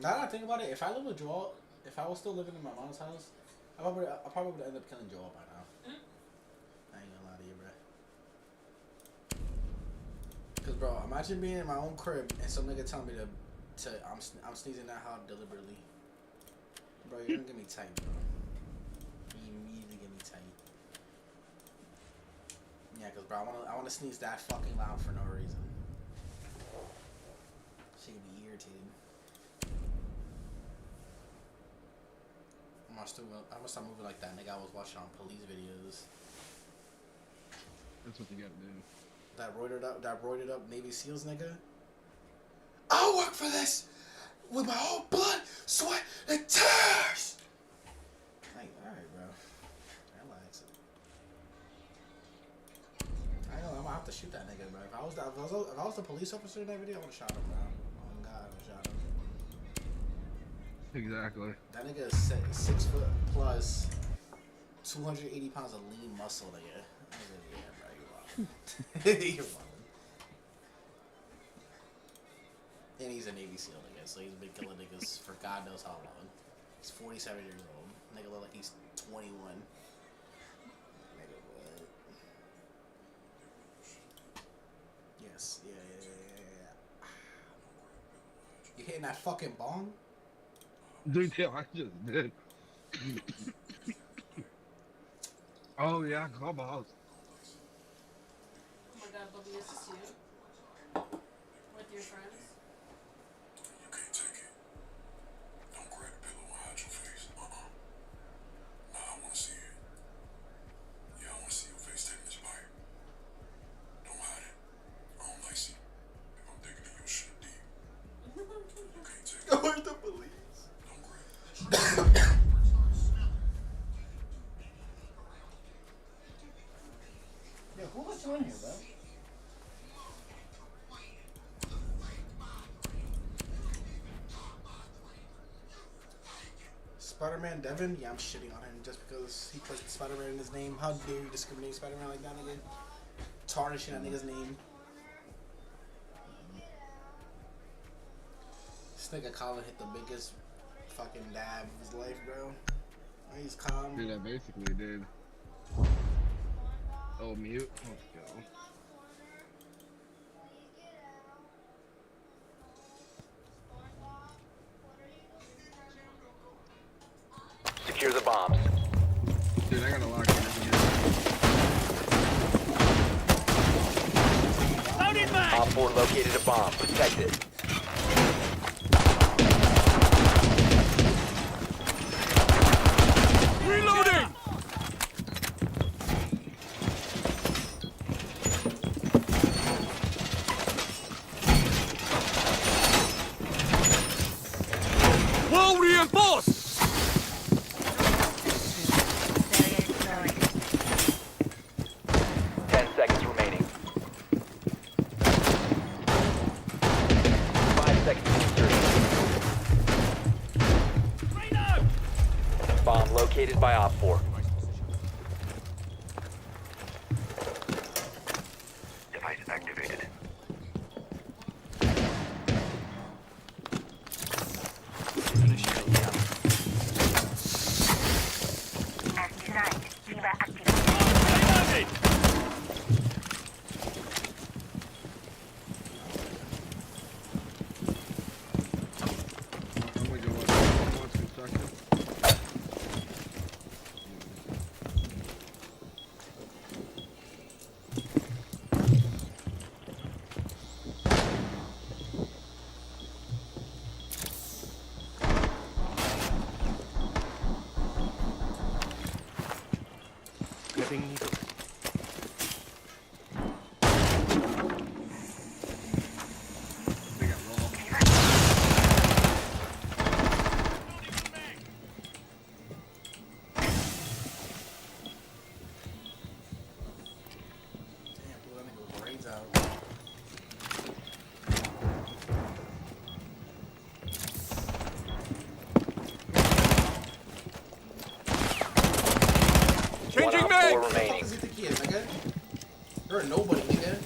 Now that I think about it, if I live with Joel, if I was still living in my mom's house, I probably would end up killing Joel by now. I ain't gonna lie to you, bro. Cause bro, imagine being in my own crib and some nigga telling me I'm sneezing that hard deliberately. Bro, you're gonna get me tight, bro. You immediately get me tight. Yeah, cause bro, I wanna sneeze that fucking loud for no reason. She could be irritated. I must start moving like that nigga I was watching on police videos. That's what you gotta do. That roided up Navy SEALs nigga. I'll work for this with my whole blood, sweat, and tears. Like, alright, bro. Relax. I know I'm gonna have to shoot that nigga, bro. If I was the police officer in that video, I would have shot him, bro. Oh God, I would have shot him. Exactly. That nigga is 6 foot plus, 280 pounds of lean muscle, nigga. I was like, yeah, bro, you're wild. You're wild. And he's a Navy SEAL, nigga, so he's been killing niggas for God knows how long. He's 47 years old. Nigga look like he's 21. Nigga, what? Yes, yeah. You hitting that fucking bong? Dude, yeah, I just did. Oh yeah, Clubhouse. Oh my God, Bubby, is this you? With your friends? You can't take it. Don't grab the pillow and hide your face. Nah, I wanna see it. Yeah, I wanna see your face taking this bite. Don't hide it. I don't like see. If I'm digging in your shit deep. You can't take it. Where's the police? Don't grab it. Yo, who was you in here, bro? Spider-Man Devin? Yeah, I'm shitting on him just because he put Spider-Man in his name. How dare you discriminate Spider-Man like that, nigga? Tarnishing that nigga's name. This nigga Colin hit the biggest fucking dab of his life, bro. He's calm. Dude, I basically did. Oh, mute. Let's go. Secure the bombs. Dude, I gotta lock in here. Op 4 located a bomb. Protect it. Reloading! Wall reinforced! 10 seconds remaining. 5 seconds to insertion. Bomb located by Op 4. Device activated. Reloading! I'm gonna go watch construction. Clipping needles. They got roll. Damn, blew that nigga's brains out. Changing One Op 4 mag! Who the fuck remaining. does he think he is, nigga? You're a nobody, nigga.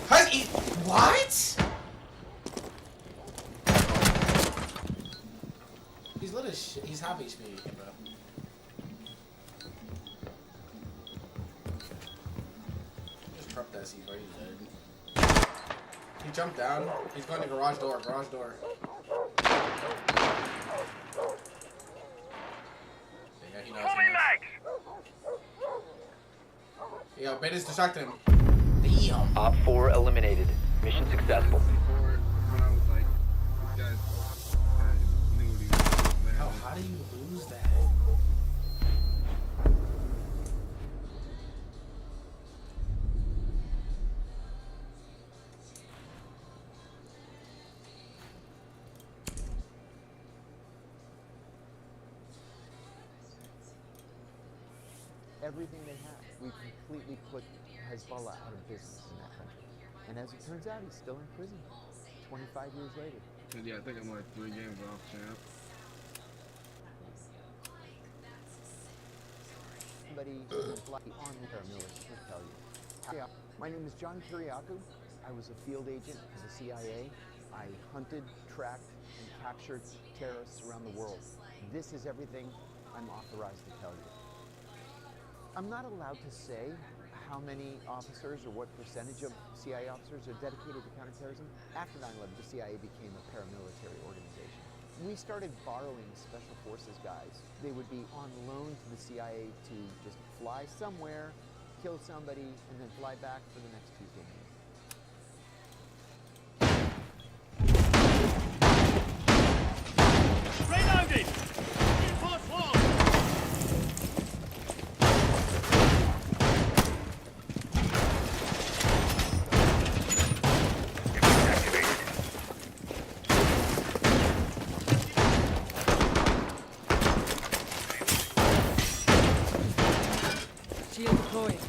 How he, What? He's lit as shit. He's half HP, bro. Just prep that seat, bro. He's dead. He jumped down. He's going to garage door. Garage door. Yeah, he knows. Yo, Beta's distracted him. Damn. Op 4 eliminated. Mission successful. Before, when I was like, this guy's knew what he was doing. Oh, how do you lose that? Everything they have. We completely put Hezbollah out of business in that country. And as it turns out, he's still in prison 25 years later. Yeah, I think I'm like 3 games off, champ. Somebody on paramilitary will tell you. Hi, my name is John Kiriakou. I was a field agent for the CIA. I hunted, tracked, and captured terrorists around the world. This is everything I'm authorized to tell you. I'm not allowed to say how many officers or what percentage of CIA officers are dedicated to counterterrorism. After 9/11, the CIA became a paramilitary organization. We started borrowing special forces guys. They would be on loan to the CIA to just fly somewhere, kill somebody, and then fly back for the next Tuesday meeting. Reloading! Reinforced wall! Shield deployed.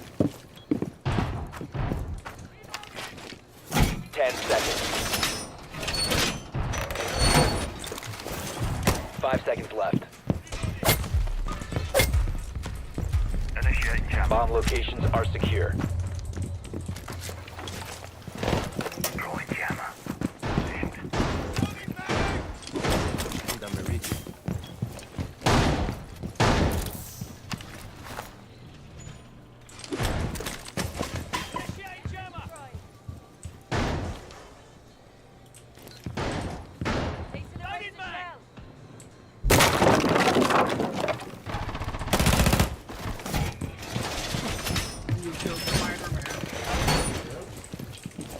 10 seconds. 5 seconds left. Initiate jam. Bomb locations are secure. Throwing jammer. Initiate jammer. Loaded mag. You killed Spider-Man.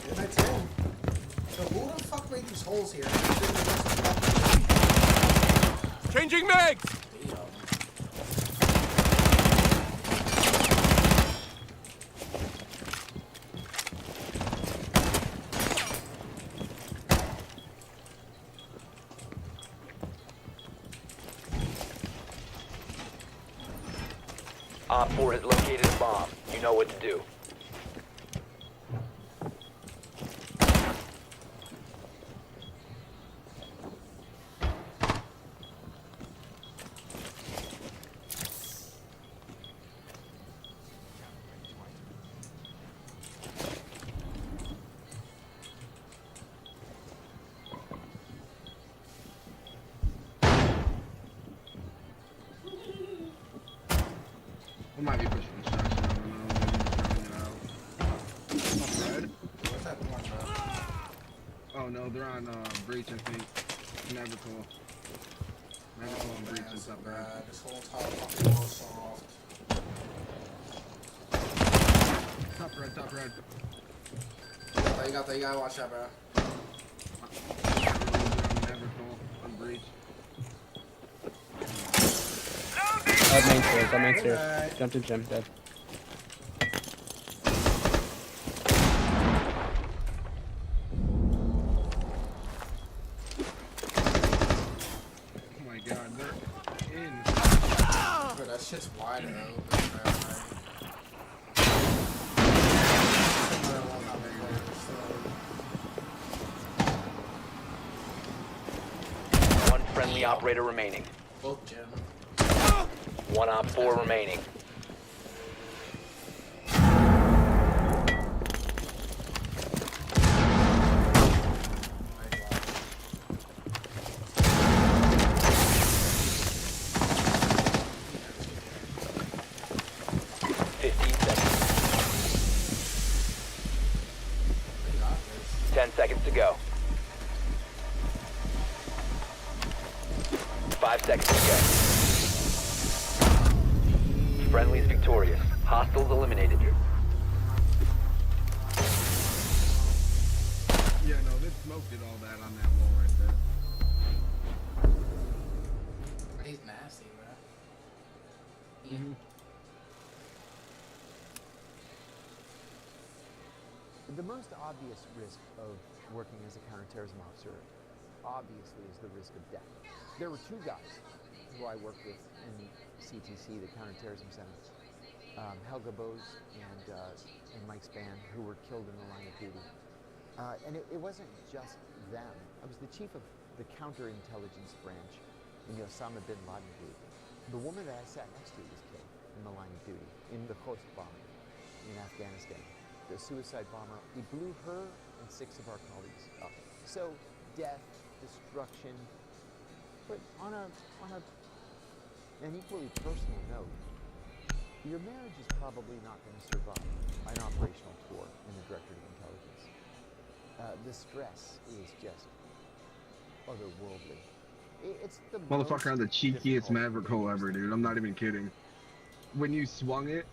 Yeah, that's him. So who the fuck made these holes here? Changing mags! Damn. Op 4 has located a bomb. You know what to do. We might be pushing construction. I don't know. Maybe just trying it out. Up red. What's that one, bro? Oh no, they're on breach, I think. Navicle. Navicle and breach Man, and so stuff, right? bad. This whole entire fucking wall is soft. Top red, top red. You got that. You gotta watch that, bro. Navicle on breach. Main stairs, main stairs. Alright. Jumped in gym, dead. Oh my god, they're in. Bro, that shit's wide open, bro. One friendly operator remaining. Both gym. One Op 4 remaining. seconds to go. 5 seconds to go. Friendly's victorious. Hostiles eliminated. Yeah, no, they smoked it all that on that wall right there. He's nasty, bro. Mm-hmm. The most obvious risk of working as a counterterrorism officer, obviously, is the risk of death. There were 2 guys who I worked with in CTC, the Counterterrorism Center, Helga Bose and Mike Spann, who were killed in the line of duty. And it wasn't just them. I was the chief of the counterintelligence branch in the Osama bin Laden group. The woman that I sat next to was killed in the line of duty in the Khost bombing in Afghanistan. The suicide bomber, he blew her and 6 of our colleagues up. So death, destruction, but on an equally personal note, your marriage is probably not going to survive an operational tour in the Directorate of Intelligence. The stress is just otherworldly. It's the Motherfucker had the most cheekiest difficult Maverick hole ever, dude. I'm not even kidding. When you swung it,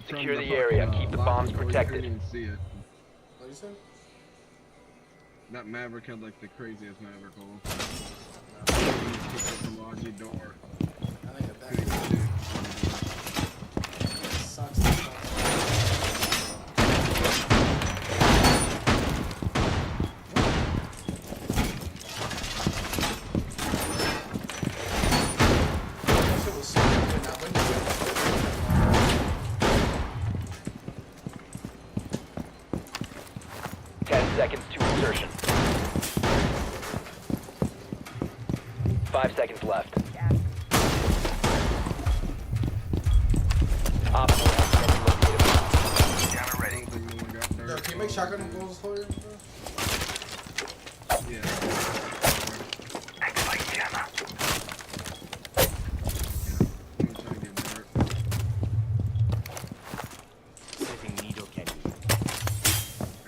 from Secure the fucking, area. Keep the locker bombs door, protected. You couldn't even see it. What you said? That Maverick had like the craziest Maverick hole. The laundry door. I think that Couldn't even see it. sucks. That shit was so good. Now, when you said that, 10 seconds to insertion. 5 seconds left. Op 4 has located. Camera ready. I don't think no one got yo, hurt. can you make shotgun rolls for you, bro? Yeah. Activate jammer. I'm trying to get hurt. Setting needle candy.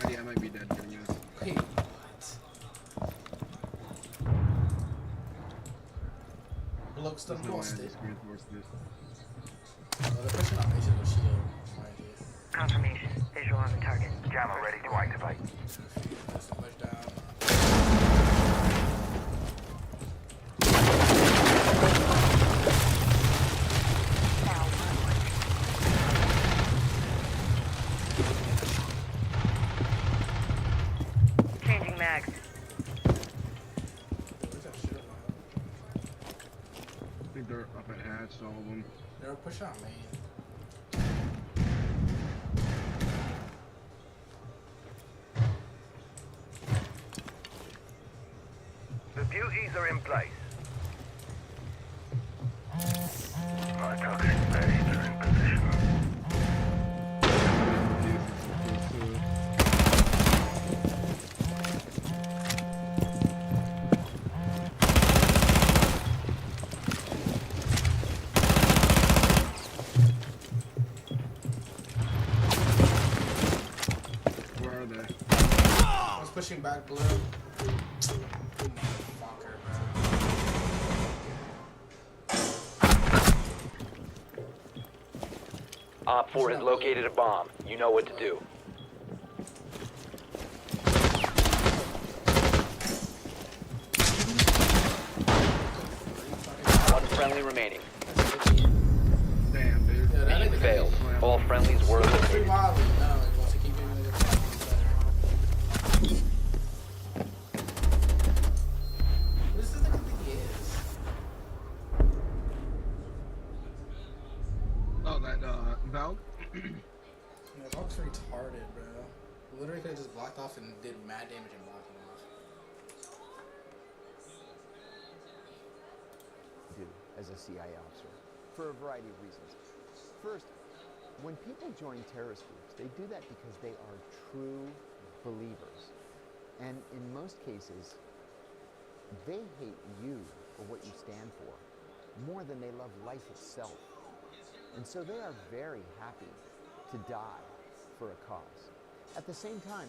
Eddie, I might be dead getting this. Wait, what? Looks There's done no way I lost it. just reinforced it. Oh, the person on mission was shield. Mind you. Confirmation. Visual on the target. Jammer ready to activate. That's so much down. Changing mags. Where's that shit at? I think they're up at hatch, all of them. They were pushing on main. The beauties are in place. My toxic base is in position. Where are they? I was pushing back blue. Motherfucker, bro. Op 4 has located a bomb. You know what to do. One friendly remaining. Damn, dude. Yeah, that Mission nigga failed. All friendlies were Free eliminated. Molly. No, he wants to keep giving the fucking better. What does this nigga think he is? Oh, that, Val? Yeah, Valk's retarded, bro. Literally could have just blocked off and did mad damage and blocked him off. do as a CIA officer for a variety of reasons. First, when people join terrorist groups, they do that because they are true believers. And in most cases, they hate you for what you stand for more than they love life itself. And so they are very happy to die for a cause. At the same time,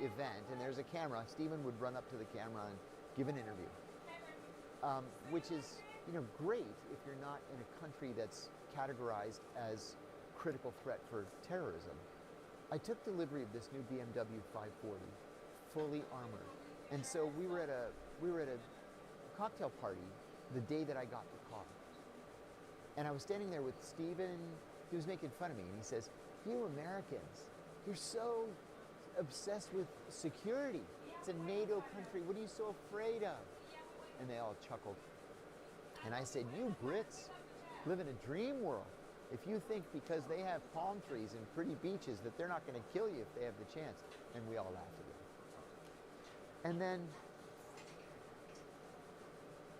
event and there's a camera, Stephen would run up to the camera and give an interview, which is, you know, great if you're not in a country that's categorized as critical threat for terrorism. I took delivery of this new BMW 540, fully armored, and so we were at a cocktail party the day that I got the car, and I was standing there with Stephen. He was making fun of me, and he says, "You Americans, you're so obsessed with security. It's a NATO country. What are you so afraid of?" And they all chuckled. And I said, "You Brits live in a dream world. If you think because they have palm trees and pretty beaches that they're not going to kill you if they have the chance." And we all laughed again. And then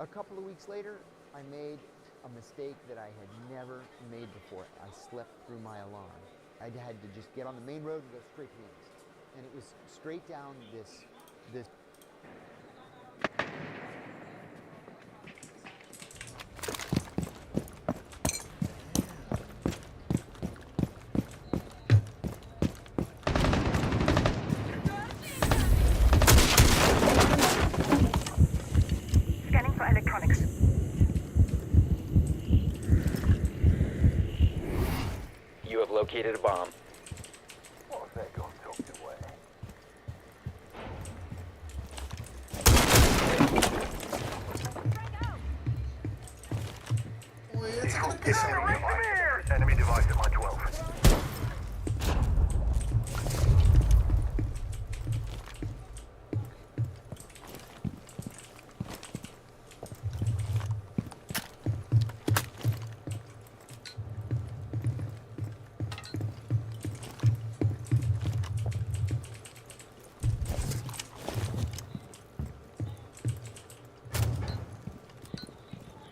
a couple of weeks later, I made a mistake that I had never made before. I slept through my alarm. I had to just get on the main road and go straight to Phoenix. And it was straight down this Scanning for electronics. You have located a bomb. Oh, there goes tilted away. Wait, it's gonna piss on me. Enemy device at my 12.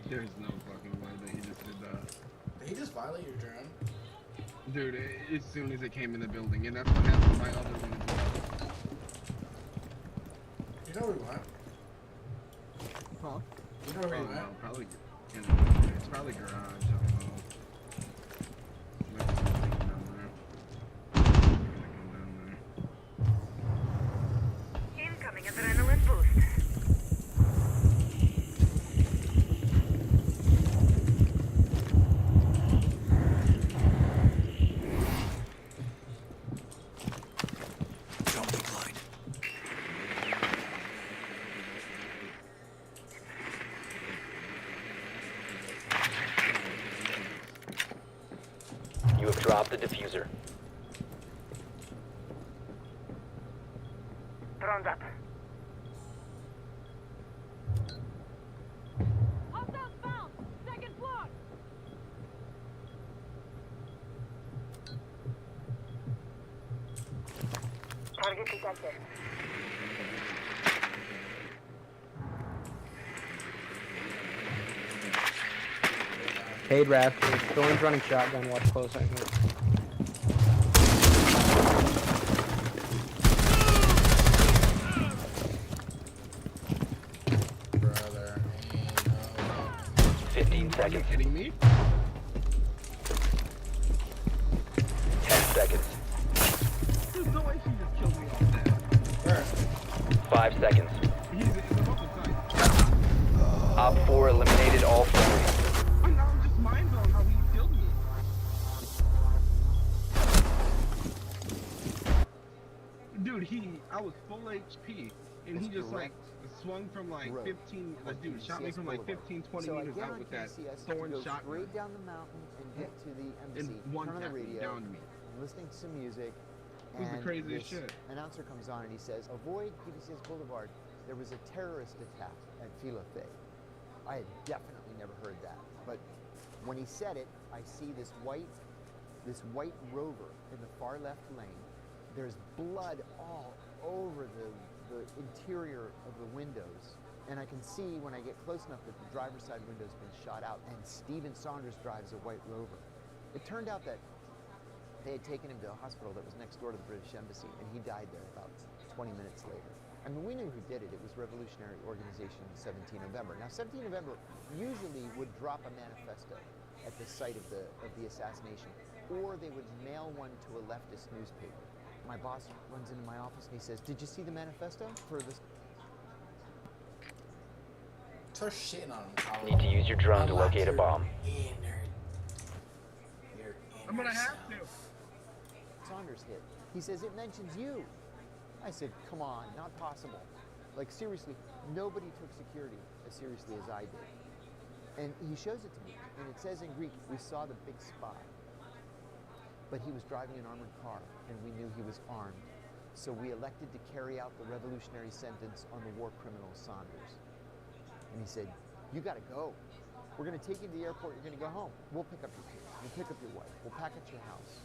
There's no fucking way that he just did that. Did he just violate your drone? Dude, as soon as it came in the building, and that's what happened to my other one as well. You know where we went? Huh? You know where we went? Probably, it's probably garage, I don't know. Might be something down there. Something down there. Incoming adrenaline boost. Don't be blind. You have dropped the diffuser. Drones up. Hostiles found! Second floor! Target detected. Paid Raph. Thorn's running shotgun. Watch close. I think. Brother, ain't no. 15 Are you seconds. kidding me? 10 seconds. There's no way she just killed me off that. Where? 5 seconds. He's in the fucking side. Op 4 eliminated all friendlies. I'm just mind blown how he killed me. Dude, I was full HP, and he just like swung from like 15, dude, shot me from like 15, 20 so meters I get out on with that KCS thorn to go shotgun. straight down the mountain and get to the embassy. And one turn on the tap radio, downed me. listening to some music. It was the and craziest this shit. Announcer comes on and he says, "Avoid PDCS Boulevard. There was a terrorist attack at Philothé." I had definitely never heard that, but when he said it, I see this white Rover in the far left lane. There's blood all over the interior of the windows, and I can see when I get close enough that the driver's side window's been shot out, and Stephen Saunders drives a white Rover. It turned out that they had taken him to a hospital that was next door to the British Embassy, and he died there about 20 minutes later. I mean, we knew who did it. It was Revolutionary Organization 17 November. Now, 17 November usually would drop a manifesto at the site of the assassination, or they would mail one to a leftist newspaper. My boss runs into my office and he says, "Did you see the manifesto for this?" Start shitting on him. Need to use your drone to Unlock locate a your bomb. I'm gonna have to. Saunders hit. He says, "It mentions you." I said, "Come on, not possible." Like, seriously, nobody took security as seriously as I did. And he shows it to me, and it says in Greek, "We saw the big spy." But he was driving an armored car, and we knew he was armed. So we elected to carry out the revolutionary sentence on the war criminal Saunders. And he said, "You gotta go. We're gonna take you to the airport, you're gonna go home. We'll pick up your kids, we'll pick up your wife, we'll pack up your house."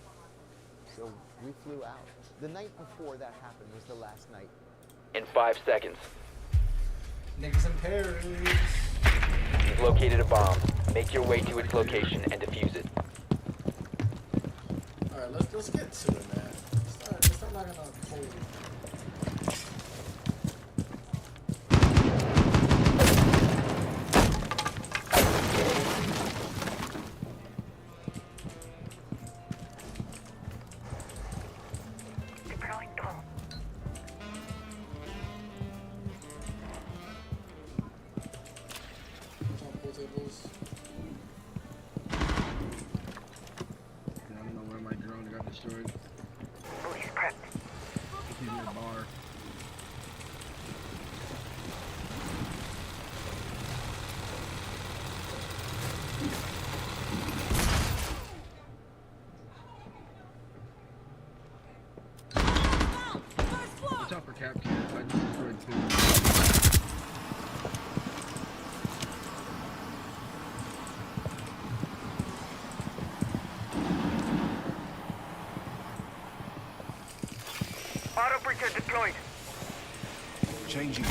So we flew out. The night before that happened was the last night. In 5 seconds. Niggas in Paris. You've located a bomb. Make your way to its location and defuse it. Alright, let's get to it, man. Let's start knocking on the cold. I don't know where my drone got destroyed. Police prepped. He's in a bar. Watch out for cap cans. I just destroyed 2. Auto breacher deployed. Changing.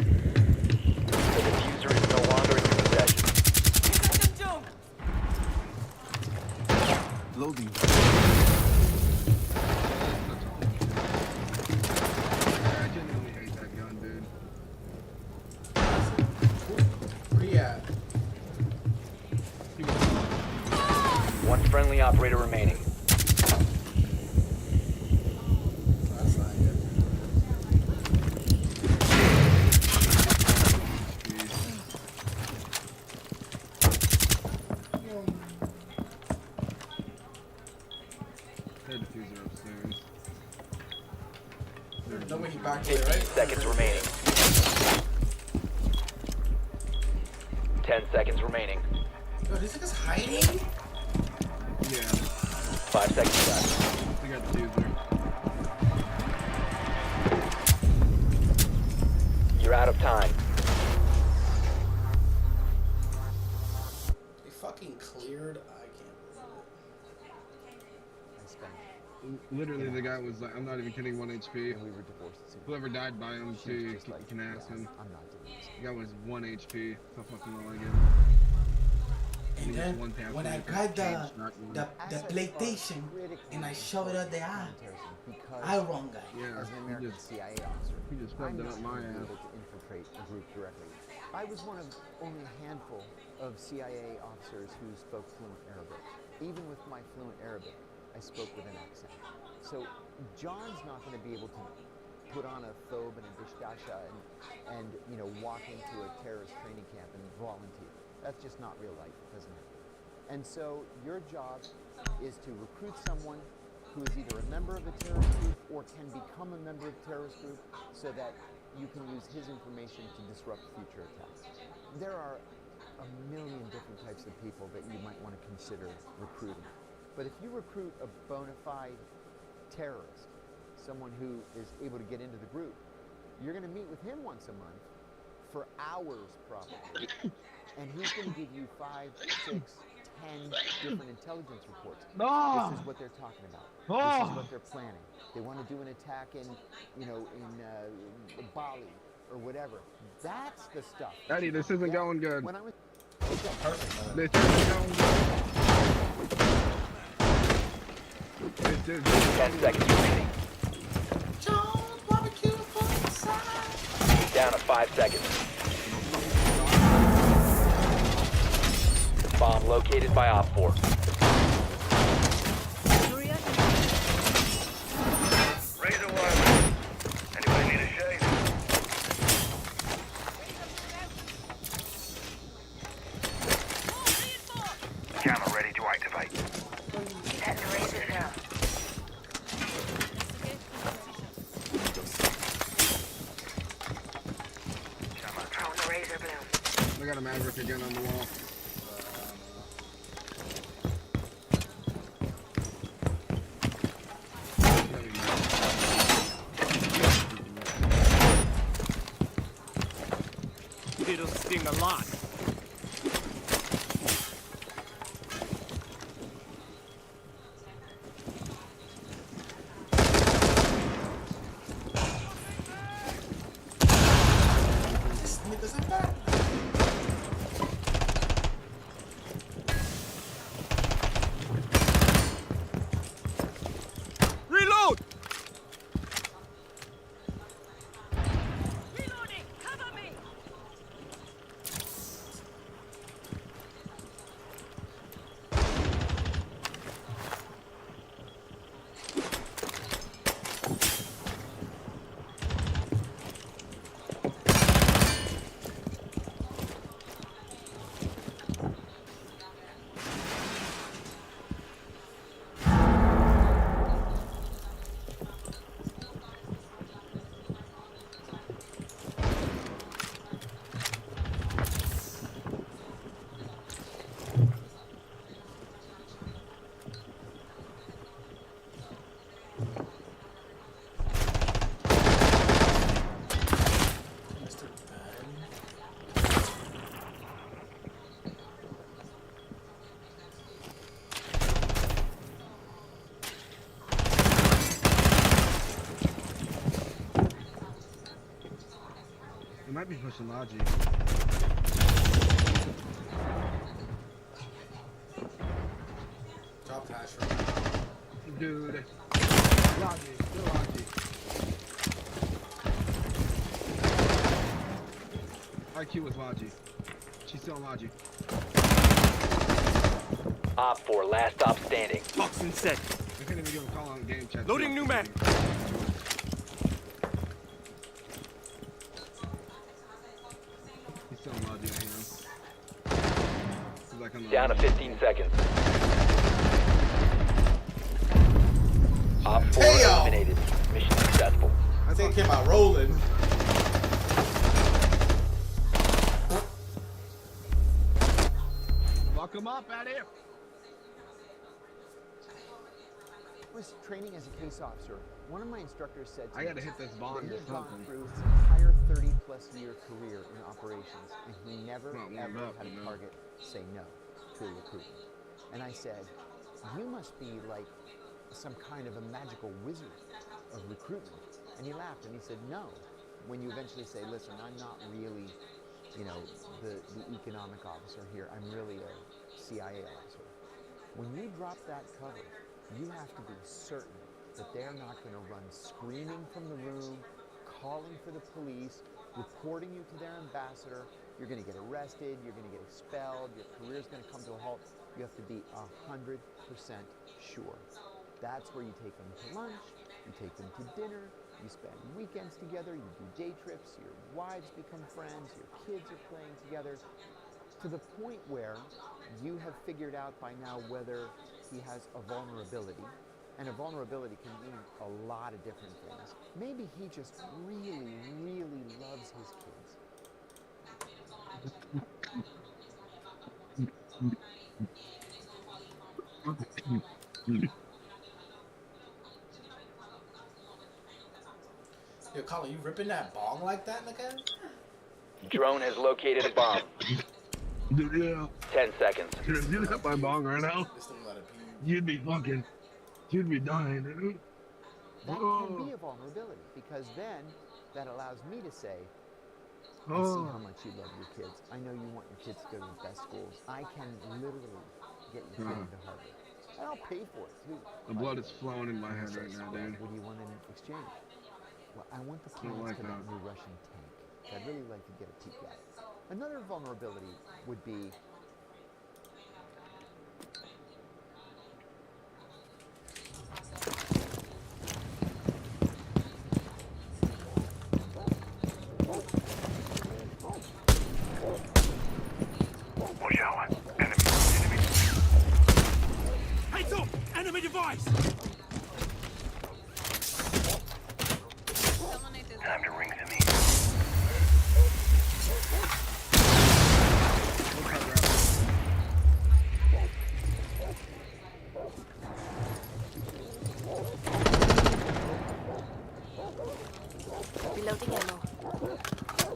The diffuser is no longer in your possession. Loading. I genuinely hate that gun, dude. Where he at? He was One friendly operator remaining. That's not good. their diffuser upstairs. No way he backed away, 15 right? seconds remaining. 10 seconds remaining. Yo, this nigga's hiding? Yeah, 5 seconds left. we got diffuser. You're out of time. They fucking cleared. I can't believe I spent, Literally, the guy was like, I'm not even kidding, 1 HP. and we were divorced soon. Whoever died by him, She was too, just you like, can ask "Yeah, him. I'm not doing this." The guy was 1 HP. So fucking well I get. it. And then when I got the PlayStation and I shoved it up the eye, I wrong guy. Yeah, As an he American just, CIA officer, he just shoved it I'm up not my gonna be ass. able to infiltrate a group directly. I was one of only a handful of CIA officers who spoke fluent Arabic. Even with my fluent Arabic, I spoke with an accent. So John's not going to be able to put on a thobe and a dishdasha and walk into a terrorist training camp and volunteer. That's just not real life. It doesn't happen. And so your job is to recruit someone who is either a member of a terrorist group or can become a member of a terrorist group so that you can use his information to disrupt future attacks. There are a million different types of people that you might want to consider recruiting. But if you recruit a bona fide terrorist, someone who is able to get into the group, you're going to meet with him once a month for hours probably. And he's going to give you 5, 6, 10 different intelligence reports. No. This is what they're talking about. Oh. This is what they're planning. They want to do an attack in, Bali or whatever. That's the stuff. Eddie, this isn't going good. When I was Perfect. This isn't going good. This is 10 seconds remaining. Jones barbecue for side. Down to 5 seconds. Bomb located by Op 4. Razor wire. Anybody need a shave? Camera ready to activate. Set the razor down. Throwing the razor bloom. I got a Maverick again on the wall. It'll sting a lot. This nigga's a back. Reload! Mr. Ben. He might be pushing Logi. Drop hash right. Dude. Logi, still Logi. IQ was Logi. She's still Logi. Op 4, last stop standing. Toxin set. I can't even give a call on game chat. Loading new map. He's still Logi, you know. He's like on the Down to 15 seconds. Op 4 Hey, yo. eliminated. Mission successful. I think it came out rolling. Lock him up out here. I was training as a case officer. One of my instructors said to I me gotta hit this bond that or he'd gone something. through his entire 30-plus year career in operations, and he never Not warmed ever up, had you a know. target say no to a recruitment. And I said, you must be like some kind of a magical wizard of recruitment. And he laughed and he said, no. When you eventually say, listen, I'm not really, the economic officer here. I'm really a CIA officer. When you drop that cover, you have to be certain that they're not going to run screaming from the room, calling for the police, reporting you to their ambassador. You're going to get arrested, you're going to get expelled, your career's going to come to a halt. You have to be 100% sure. That's where you take them to lunch, you take them to dinner, you spend weekends together, you do day trips, your wives become friends, your kids are playing together, to the point where you have figured out by now whether he has a vulnerability. And a vulnerability can mean a lot of different things. Maybe he just really, really loves his kids. Yo, Colin, you ripping that bong like that, nigga? Drone has located a bomb. Dude, yeah. 10 seconds. Dude, if you hit my bong right now, This thing let it be. you'd be dying, dude. That can be a vulnerability because then that allows me to say, I see how much you love your kids. I know you want your kids to go to the best schools. I can literally get your kid into Harvard. And I'll pay for it too. The blood is flowing in my head right now, dude. What do you want in exchange? Well, I want the plans like for that that. new Russian tank. I'd really like to get a peek at it. Another vulnerability would be Watch out. Enemy. Heads up! Enemy device! Time to ring some in. Reloading ammo.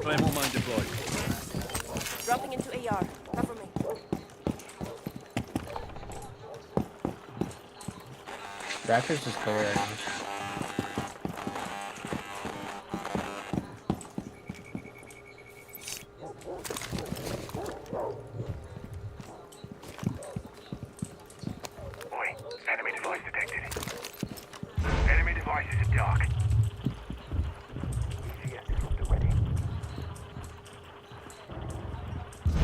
Claymore mine deployed. Dropping into AR. Cover me. Raptors is clear right now. Oi, enemy device detected. Enemy device is at dark. ECS disruptor ready.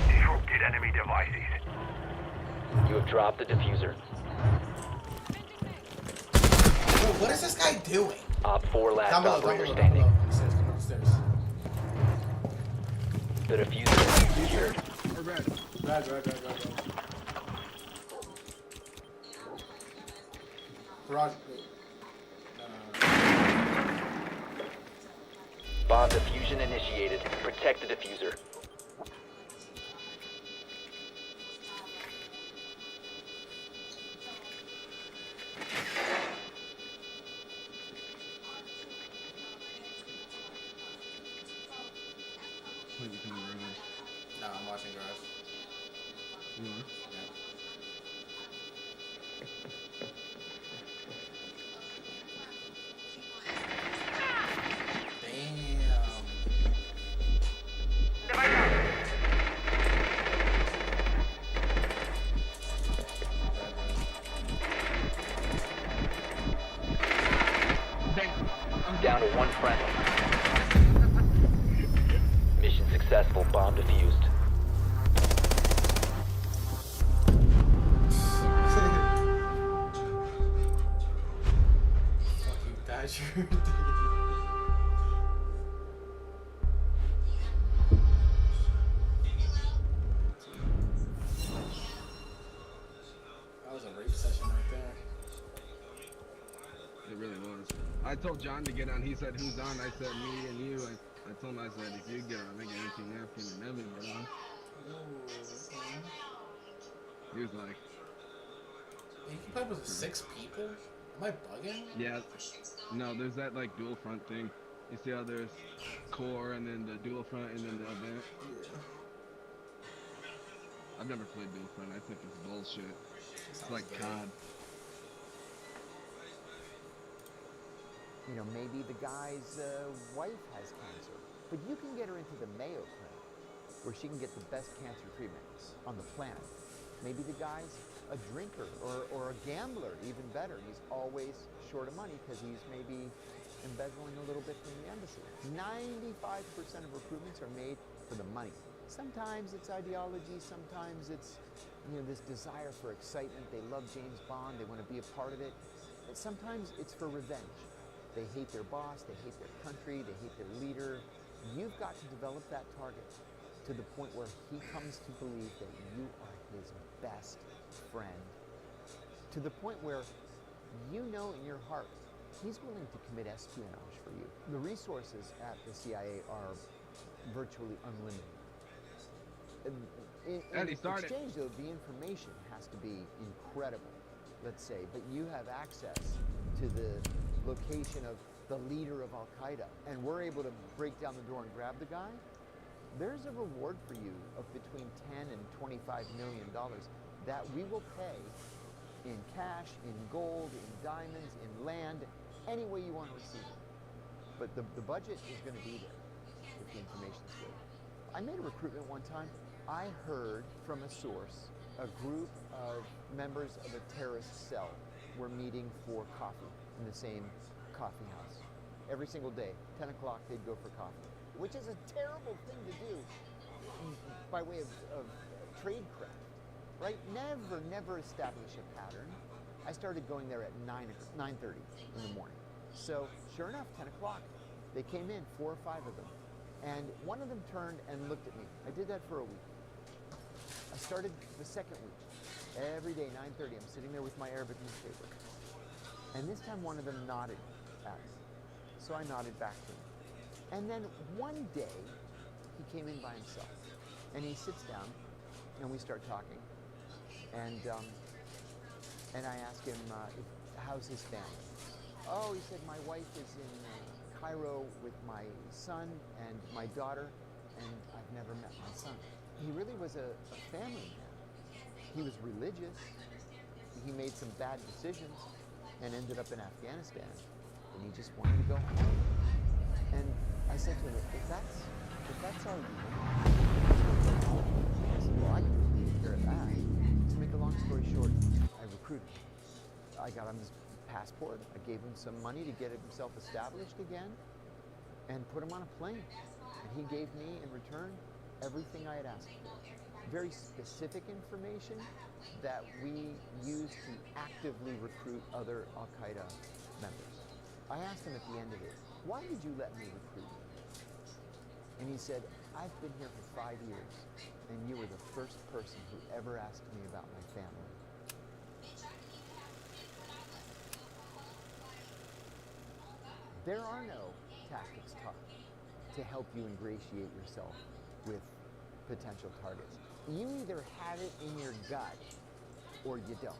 Disrupted enemy devices. You have dropped the diffuser. Yo, what is this guy doing? Op 4 last Down below, operator down standing. below. Upstairs, come upstairs. The diffuser is secured. Or red. Right. Garage. Wait. Bomb diffusion initiated. Protect the diffuser. Might be coming around. No, I'm watching garage. You are? Yeah. Down to one friendly. Mission successful. Bomb defused. Fucking Thatcher. That was a rape session right there. It really was. I told John to get on. He said, who's on? I said, me and you. I told him, I said, if you get on, I guarantee Napkin and Evan get on. He was like, You can play with 6 people? Am I bugging? yeah. No, there's that like dual front thing. You see how there's core and then the dual front and then the event? Yeah. I've never played dual front. I think it's bullshit. It's Sounds like gay. COD. you know, maybe the guy's wife has cancer, but you can get her into the Mayo Clinic, where she can get the best cancer treatment on the planet. Maybe the guy's a drinker or a gambler, even better. He's always short of money because he's maybe embezzling a little bit from the embassy. 95% of recruitments are made for the money. Sometimes it's ideology, sometimes it's, you know, this desire for excitement. They love James Bond, they want to be a part of it. And sometimes it's for revenge. They hate their boss, they hate their country, they hate their leader. You've got to develop that target to the point where he comes to believe that you are his best friend. To the point where you know in your heart he's willing to commit espionage for you. The resources at the CIA are virtually unlimited. In exchange, though, the information has to be incredible, let's say, but you have access to the location of the leader of Al-Qaeda, and we're able to break down the door and grab the guy. There's a reward for you of between $10 and $25 million that we will pay in cash, in gold, in diamonds, in land, any way you want to receive it. But the budget is going to be there if the information's good. I made a recruitment one time. I heard from a source a group of members of a terrorist cell were meeting for coffee in the same coffee house. Every single day, 10 o'clock, they'd go for coffee, which is a terrible thing to do by way of tradecraft, right? Never establish a pattern. I started going there at 9:30 in the morning. So sure enough, 10 o'clock, they came in, 4 or 5 of them. And one of them turned and looked at me. I did that for a week. I started the second week. Every day, 9:30, I'm sitting there with my Arabic newspaper. And this time one of them nodded at me. So I nodded back to him. And then one day, he came in by himself. And he sits down, and we start talking. And I ask him, how's his family? Oh, he said, my wife is in Cairo with my son and my daughter, and I've never met my son. He really was a family man. He was religious. He made some bad decisions and ended up in Afghanistan, and he just wanted to go home. And I said to him, if that's all you want, I said, well, I can take care of that. To make a long story short, I recruited him. I got him his passport. I gave him some money to get himself established again and put him on a plane. And he gave me, in return, everything I had asked for. Very specific information that we use to actively recruit other Al-Qaeda members. I asked him at the end of it, why did you let me recruit you? And he said, I've been here for 5 years, and you were the first person who ever asked me about my family. There are no tactics taught to help you ingratiate yourself with potential targets. You either have it in your gut or you don't.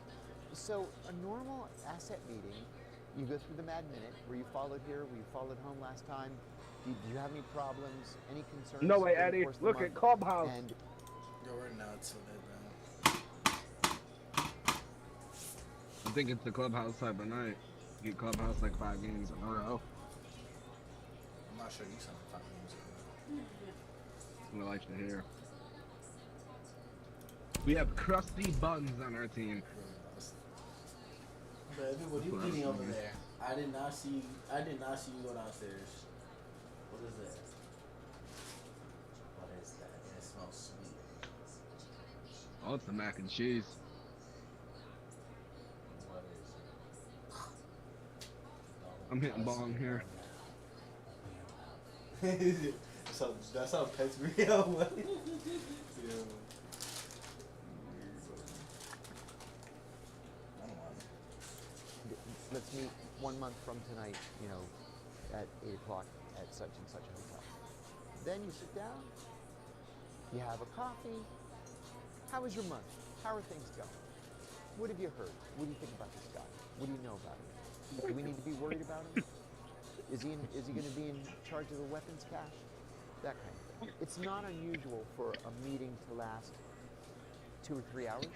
So a normal asset meeting, you go through the Mad Minute, where you followed here, where you followed home last time. Do you have any problems, any concerns? No way, Eddie. Look at Clubhouse. And Yo, we're nuts with it, bro. I think it's the Clubhouse type of night. Get Clubhouse like 5 games in a row. I'm not sure you something 5 games ago. I like to hear. We have crusty buns on our team. But what are you eating over there? I did not see you go downstairs. What is that? What is that? It smells sweet. Oh, it's the mac and cheese. What is it? I'm hitting bong here. That's how pets real. Yeah. let's meet 1 month from tonight, you know, at 8 o'clock at such and such a hotel. Then you sit down, you have a coffee. How was your month? How are things going? What have you heard? What do you think about this guy? What do you know about him? Do we need to be worried about him? Is he going to be in charge of the weapons cache? That kind of thing. It's not unusual for a meeting to last 2 or 3 hours.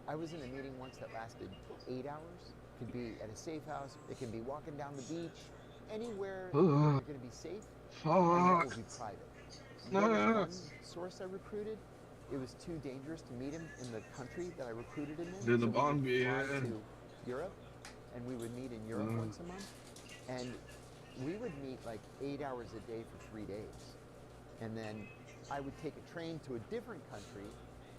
I was in a meeting once that lasted 8 hours. It could be at a safe house. It can be walking down the beach. Anywhere you're going to be safe, and it will be private. There was one source I recruited. It was too dangerous to meet him in the country that I recruited him in. Did the so bomb we would fly yeah. to Europe, and we would meet in Europe once a month. And we would meet like 8 hours a day for 3 days. And then I would take a train to a different country,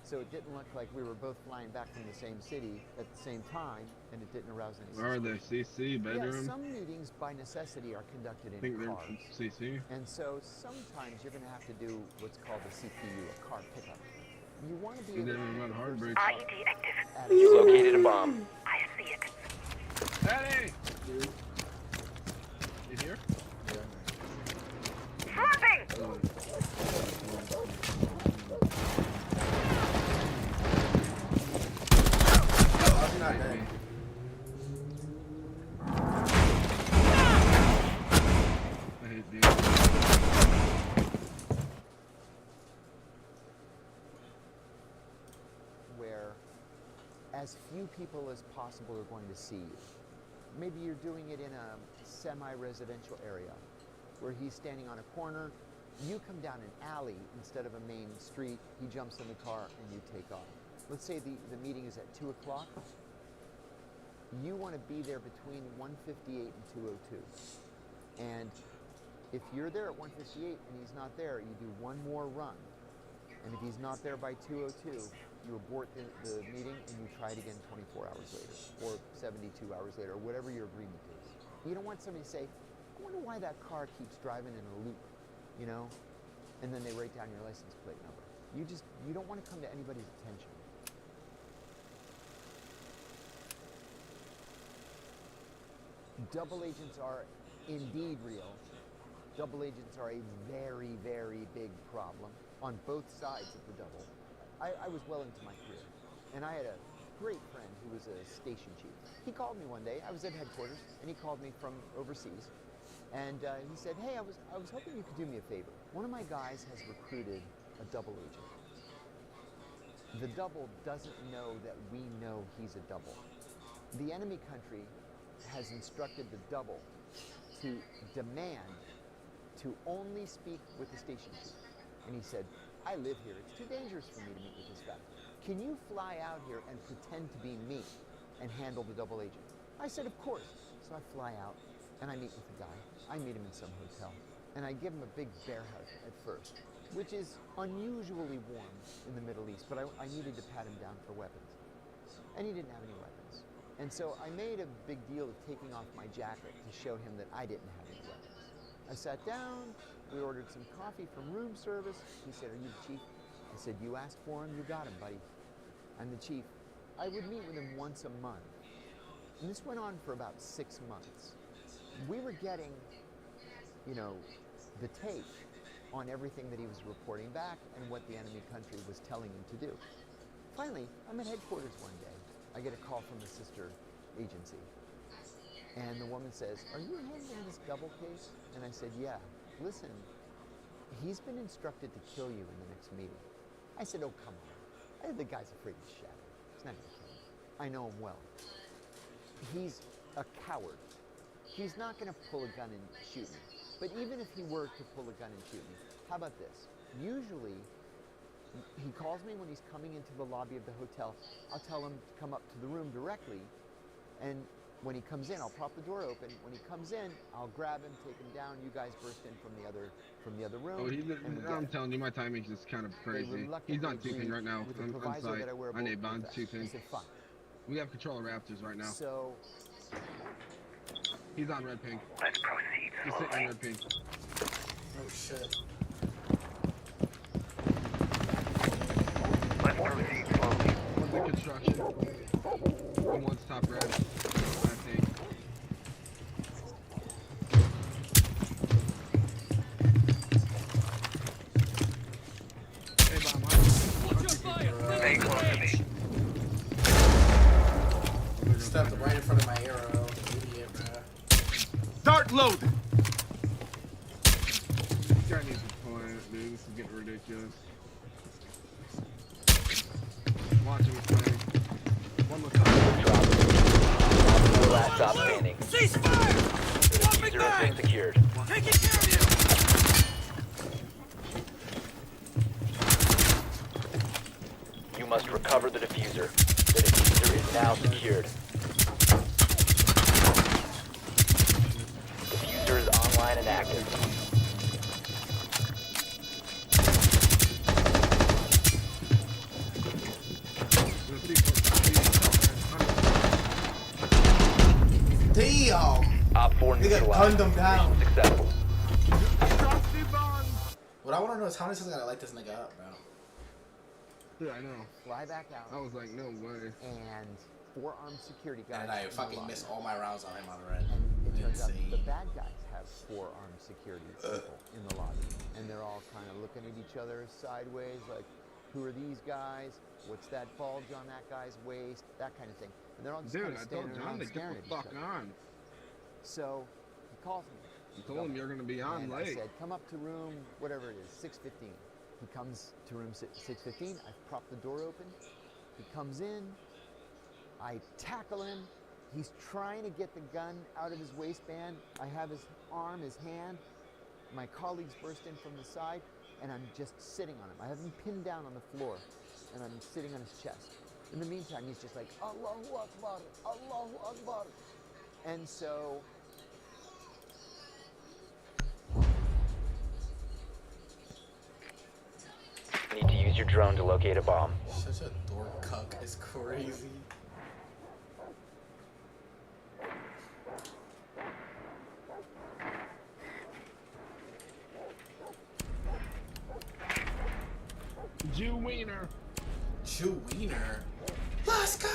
so it didn't look like we were both flying back from the same city at the same time, and it didn't arouse any Where are they? CC, bedroom? Yeah, some meetings by necessity are conducted I think in they're cars. CC. And so sometimes you're going to have to do what's called a CPU, a car pickup. You want to be able to about Heartbreak. IED active. You located a bomb. I see it. Eddie! You here? Moving! I'm not dead. I hate these. where as few people as possible are going to see you. Maybe you're doing it in a semi-residential area where he's standing on a corner, you come down an alley instead of a main street, he jumps in the car and you take off. Let's say the meeting is at 2 o'clock. You want to be there between 1:58 and 2:02. And if you're there at 1:58 and he's not there, you do one more run. And if he's not there by 2:02, you abort the meeting and you try it again 24 hours later or 72 hours later or whatever your agreement is. You don't want somebody to say, I wonder why that car keeps driving in a loop, you know? And then they write down your license plate number. You don't want to come to anybody's attention. Double agents are indeed real. Double agents are a very, very big problem on both sides of the double. I was well into my career, and I had a great friend who was a station chief. He called me one day. I was at headquarters, and he called me from overseas, and he said, hey, I was hoping you could do me a favor. One of my guys has recruited a double agent. The double doesn't know that we know he's a double. The enemy country has instructed the double to demand to only speak with the station chief. And he said, I live here. It's too dangerous for me to meet with this guy. Can you fly out here and pretend to be me and handle the double agent? I said, of course. So I fly out and I meet with the guy. I meet him in some hotel and I give him a big bear hug at first, which is unusually warm in the Middle East, but I needed to pat him down for weapons. And he didn't have any weapons. And so I made a big deal of taking off my jacket to show him that I didn't have any weapons. I sat down, we ordered some coffee from room service. He said, are you the chief? I said, you asked for him, you got him, buddy. I'm the chief. I would meet with him once a month. And this went on for about 6 months. We were getting, the tape on everything that he was reporting back and what the enemy country was telling him to do. Finally, I'm at headquarters one day. I get a call from the sister agency. And the woman says, are you handling this double case? And I said, yeah. Listen, he's been instructed to kill you in the next meeting. I said, oh, come on. The guy's afraid to shatter. He's not going to kill me. I know him well. He's a coward. He's not going to pull a gun and shoot me. But even if he were to pull a gun and shoot me, how about this? Usually, he calls me when he's coming into the lobby of the hotel. I'll tell him to come up to the room directly, and when he comes in, I'll prop the door open. When he comes in, I'll grab him, take him down. You guys burst in from the other room. Oh, I'm telling you, my timing's just kind of crazy. He's not tubing right now. I'm sorry. I need bond tubing. We have control of Raptors right now. So he's on red ping. Let's proceed. He's sitting on red ping. Oh shit. Let's proceed slowly. One's in construction. And one's top red. I think. Hey, Bob, Watch your fire! Stay close to me. Stepped right in front of my arrow. Idiot, bruh. Start loading! This guy needs a point, dude. This is getting ridiculous. Watching it playing. One more time. The last stop standing. Ceasefire! The diffuser has been secured. Taking care of you! You must recover the diffuser. The diffuser is now secured. Diffuser is online and active. Op 4 Nigga neutralized. gunned him down. Mission successful. What I want to know is how many times I gotta light this nigga up, bro. Dude, I know. Fly back out. I was like, no way. And 4 armed security guys. And I in the fucking lobby. missed all my rounds on him on the red. And it turns out Insane. the bad guys have 4 armed security people in the lobby. And they're all kind of looking at each other sideways, like, who are these guys? What's that bulge on that guy's waist? That kind of thing. And they're all just Dude, kind of I told standing John around to get staring the at each fuck other. on. So he calls me. You told him you're gonna be on And I late. said, come up to room, whatever it is, 615. He comes to room 615. I prop the door open. He comes in. I tackle him. He's trying to get the gun out of his waistband. I have his arm, his hand. My colleagues burst in from the side, and I'm just sitting on him. I have him pinned down on the floor, and I'm sitting on his chest. In the meantime, he's just like, Allahu Akbar, Allahu Akbar. And so Need to use your drone to locate a bomb. Such a dork cuck. It's crazy. Jew wiener. Chew wiener. Let's go.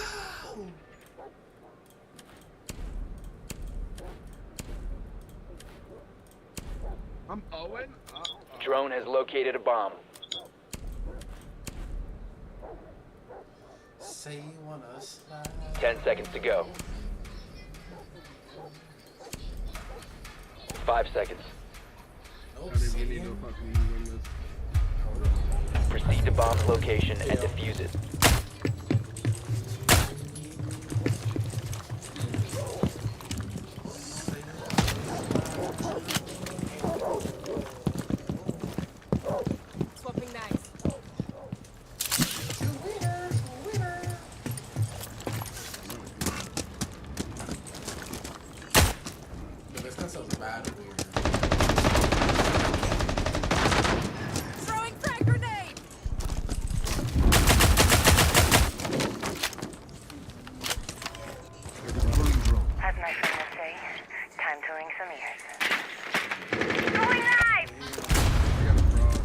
I'm Owen. Drone has located a bomb. Say you wanna slide. 10 seconds to go. 5 seconds. Nope, I think we say need to him. fucking win this. Proceed to bomb's location and defuse it. Swapping knives. Chew wiener. Chew wiener. Dude, this gun sounds bad and weird. Throwing frag grenade! As my friend would say, time to ring some ears. Throwing knife! I got a fraud.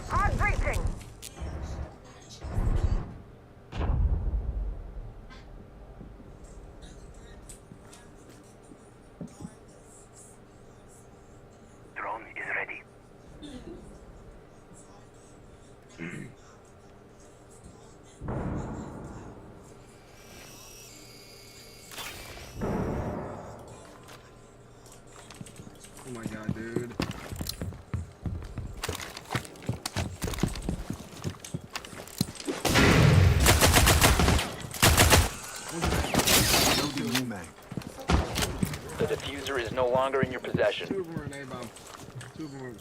Hard breaching! Drone is ready. Oh my god, dude. The diffuser is no longer in your possession. 2 of them are an A-bomb. 2 of them are...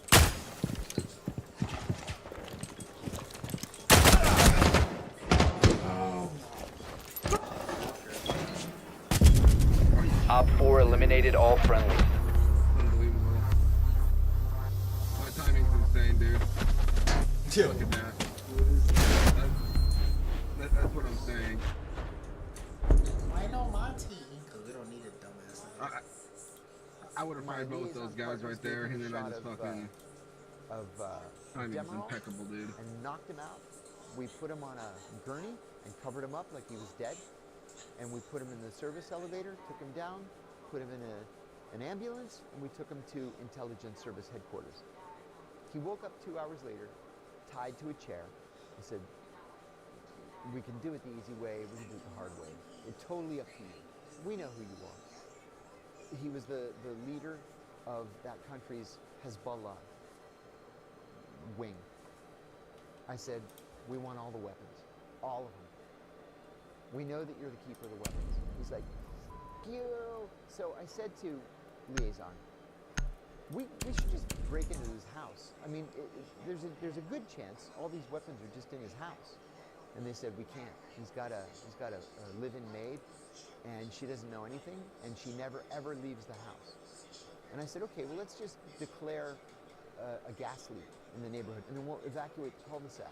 Op 4 eliminated all friendlies. Unbelievable. My timing's insane, dude. Look at that. That's what I'm saying. Why no Monty? Because we don't need a dumbass. Like I would have my fired both those liaison guys partners right there, gave and me a then I shot just of, fucking... Timing's Demerol impeccable, dude. and knocked him out. We put him on a gurney and covered him up like he was dead. And we put him in the service elevator, took him down, put him in an ambulance, and we took him to Intelligence Service Headquarters. He woke up 2 hours later, tied to a chair. I said, we can do it the easy way, we can do it the hard way. It's totally up to you. We know who you are. He was the leader of that country's Hezbollah wing. I said, we want all the weapons, all of them. We know that you're the keeper of the weapons. He's like, you. So I said to Liaison, we should just break into his house. I mean, there's a good chance all these weapons are just in his house. And they said, we can't. He's got a live-in maid, and she doesn't know anything, and she never ever leaves the house. And I said, okay, well, let's just declare a gas leak in the neighborhood, and then we'll evacuate the cul-de-sac.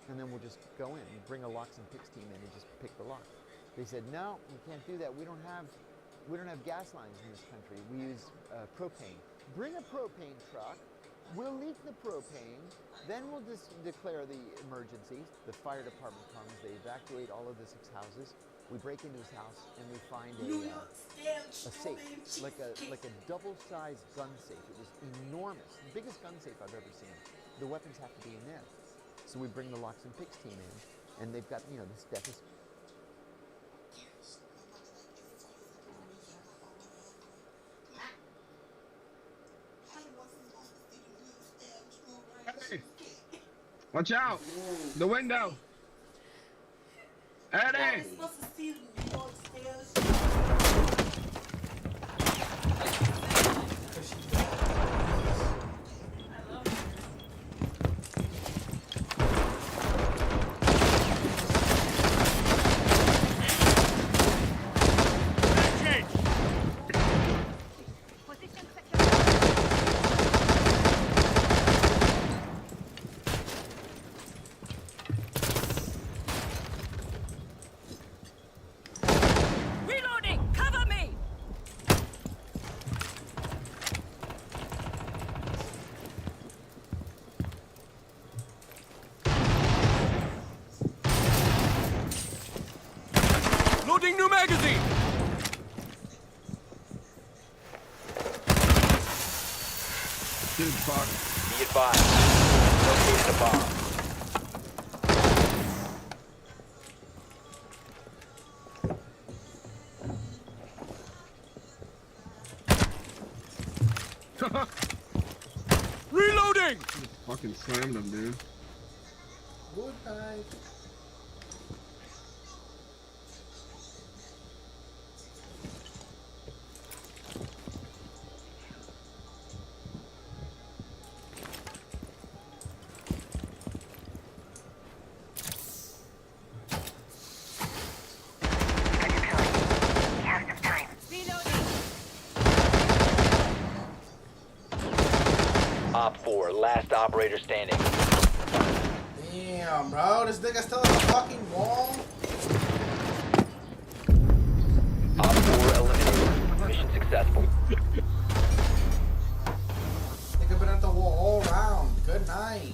And then we'll just go in and bring a locks and picks team in and just pick the lock. They said, no, we can't do that. We don't have gas lines in this country. We use propane. Bring a propane truck. We'll leak the propane. Then we'll just declare the emergencies. The fire department comes. They evacuate all of the 6 houses. We break into his house and we find a safe, like a double-sized gun safe. It was enormous, the biggest gun safe I've ever seen. The weapons have to be in there. So we bring the locks and picks team in, and they've got, you know, the stethoscope. Hey, watch out! The window! Eddie! Reloading! Cover me! Loading new magazine! Dude, fuck. Be advised. Located a bomb. Reloading! Fucking slammed him, dude. Good night. We have some time. Reloading! Op 4, last operator standing. Damn, bro. This nigga still on the fucking wall. Op 4 eliminated. Mission successful. Nigga been at the wall all round. Good night.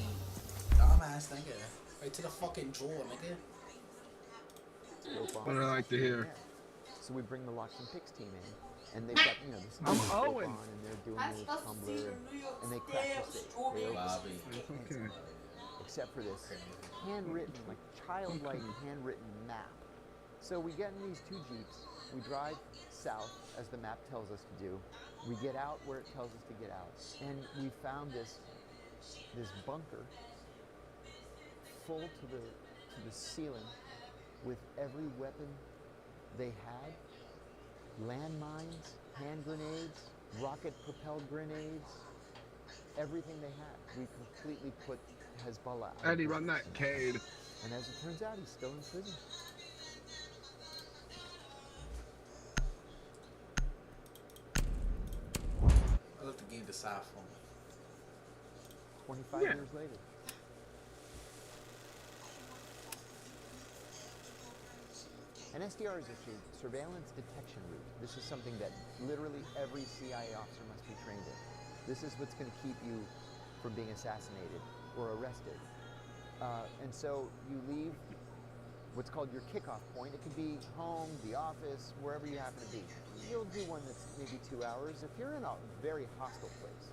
Dumbass nigga. Right to the fucking drawer, nigga. What I like to hear. So we bring the locks and picks team in, and they've got, you know, this scope on, and they're doing it with Tumblr, and they crack the safe. They open the Bobby. safe, Okay. except for this handwritten, like childlike handwritten map. So we get in these 2 Jeeps, we drive south as the map tells us to do. We get out where it tells us to get out, and we found this bunker full to the ceiling with every weapon they had. Landmines, hand grenades, rocket-propelled grenades, everything they had. We completely put Hezbollah out. Eddie, run that Cade. And as it turns out, he's still in prison. I let the game decide for me. 25 years later. An SDR is a surveillance detection route. This is something that literally every CIA officer must be trained in. This is what's going to keep you from being assassinated or arrested. And so you leave what's called your kickoff point. It could be home, the office, wherever you happen to be. You'll do one that's maybe 2 hours. If you're in a very hostile place,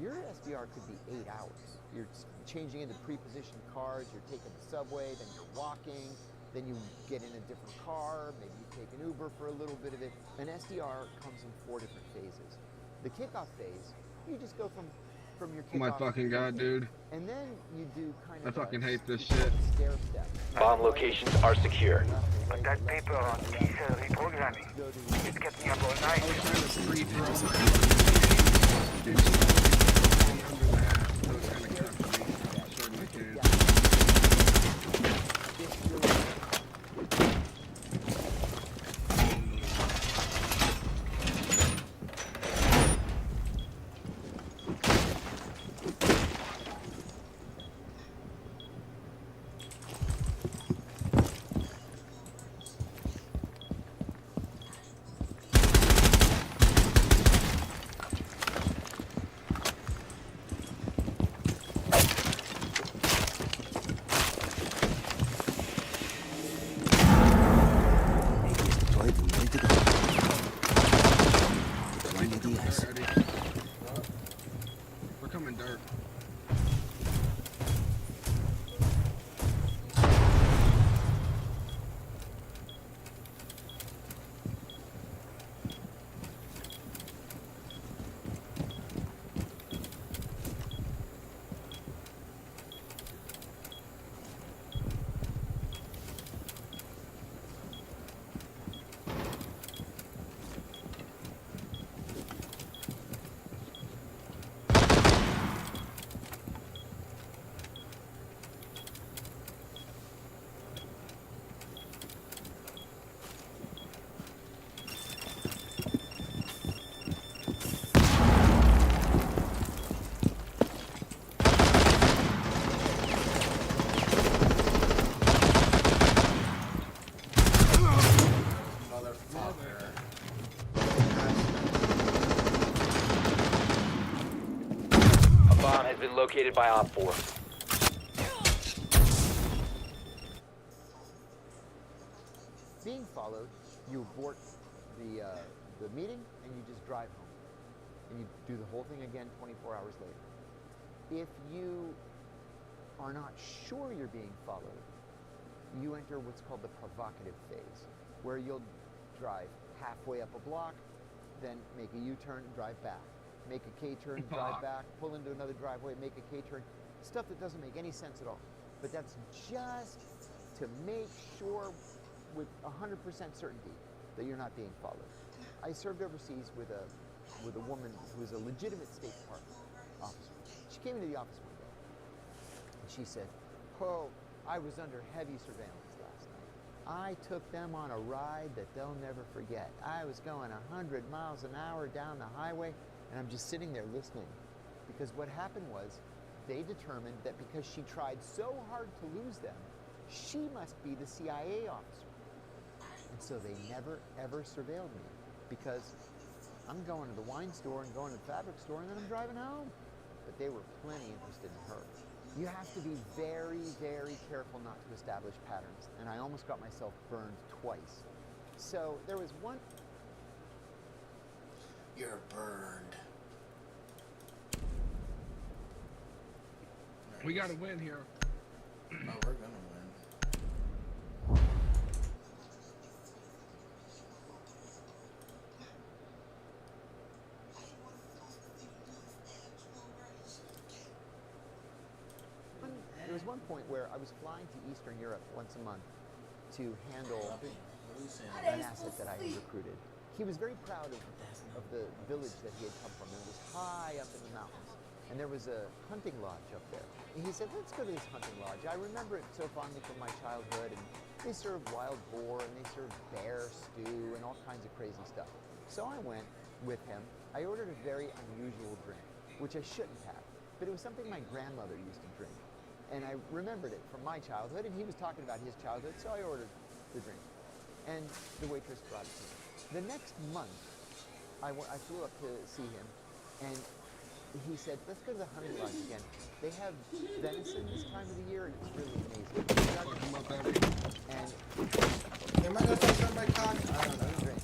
your SDR could be 8 hours. You're changing into pre-positioned cars, you're taking the subway, then you're walking, then you get in a different car, maybe you take an Uber for a little bit of it. An SDR comes in 4 different phases. The kickoff phase, you just go from your kickoff. Oh my fucking god, dude. And then you do kind of I fucking hate this you call it shit. stair step. Bomb locations are secure. But that paper on T-cell reprogramming, it kept me up all night. Yes. Eddie. We're coming dirt. Motherfucker. A bomb has been located by Op 4. Being followed, you abort the meeting and you just drive home. And you do the whole thing again 24 hours later. If you are not sure you're being followed, you enter what's called the provocative phase, where you'll drive halfway up a block, then make a U-turn and drive back. Make a K-turn, drive back, pull into another driveway, make a K-turn. Stuff that doesn't make any sense at all. But that's just to make sure with 100% certainty that you're not being followed. I served overseas with a woman who was a legitimate State Department officer. She came into the office one day and she said, "Oh, I was under heavy surveillance last night. I took them on a ride that they'll never forget. I was going 100 miles an hour down the highway and I'm just sitting there listening." Because what happened was they determined that because she tried so hard to lose them, she must be the CIA officer. And so they never, ever surveilled me because I'm going to the wine store and going to the fabric store and then I'm driving home. But they were plenty interested in her. You have to be very, very careful not to establish patterns. And I almost got myself burned twice. So there was one... You're burned. We gotta win here. Oh, we're gonna win. There was one point where I was flying to Eastern Europe once a month to handle an asset that I had recruited. He was very proud of the village that he had come from. It was high up in the mountains. And there was a hunting lodge up there. And he said, "Let's go to this hunting lodge. I remember it so fondly from my childhood. And they serve wild boar and they serve bear stew and all kinds of crazy stuff." So I went with him. I ordered a very unusual drink, which I shouldn't have. But it was something my grandmother used to drink. And I remembered it from my childhood, and he was talking about his childhood, so I ordered the drink. And the waitress brought it to me. The next month, I flew up to see him, and he said, "Let's go to the hunting lodge again. They have venison this time of the year, and it's really amazing." And am I gonna touch on my cock? I don't know. Drink.